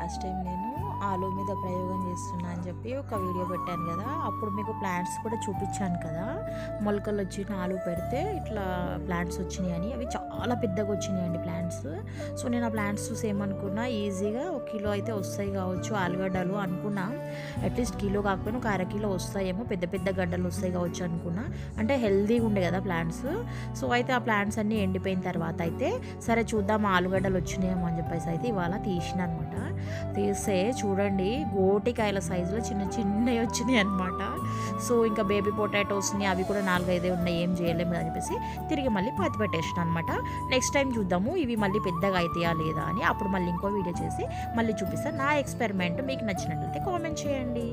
Last time నేను ఆలు మీద ప్రయోగం చేస్తున్నా అని చెప్పి ఒక వీడియో పెట్టాను కదా, అప్పుడు మీకు ప్లాంట్స్ కూడా చూపించాను కదా. మొలకలు వచ్చిన ఆలు పెడితే ఇట్లా ప్లాంట్స్ వచ్చినాయి అని. అవి చాలా పెద్దగా వచ్చినాయండి ప్లాంట్స్. సో నేను ఆ ప్లాంట్స్ చూసి ఏమనుకున్నా, ఈజీగా 1 కిలో అయితే వస్తాయి కావచ్చు ఆలుగడ్డలు అనుకున్నా. అట్లీస్ట్ కిలో కాకపోయినా ఒక అరకిలో వస్తాయేమో, పెద్ద పెద్ద గడ్డలు వస్తాయి కావచ్చు అనుకున్నా. అంటే హెల్దీగా ఉండే కదా ప్లాంట్స్. సో అయితే ఆ ప్లాంట్స్ అన్నీ ఎండిపోయిన తర్వాత అయితే సరే చూద్దాం ఆలుగడ్డలు వచ్చినాయేమో అని చెప్పేసి అయితే ఇవాళ తీసిన అనమాట. తీస్తే చూడండి గోటికాయల సైజులో చిన్న చిన్నవి వచ్చినాయి అనమాట. సో ఇంకా బేబీ పొటాటోస్ని అవి కూడా 4-5 ఉన్నాయి, ఏం చేయలేము అని చెప్పేసి తిరిగి మళ్ళీ పాతి పెట్టేసిన అనమాట. నెక్స్ట్ టైం చూద్దాము ఇవి మళ్ళీ పెద్దగా అవుతాయా లేదా అని. అప్పుడు మళ్ళీ ఇంకో వీడియో చేసి మళ్ళీ చూపిస్తాను. నా ఎక్స్పెరిమెంట్ మీకు నచ్చినట్లయితే కామెంట్ చేయండి.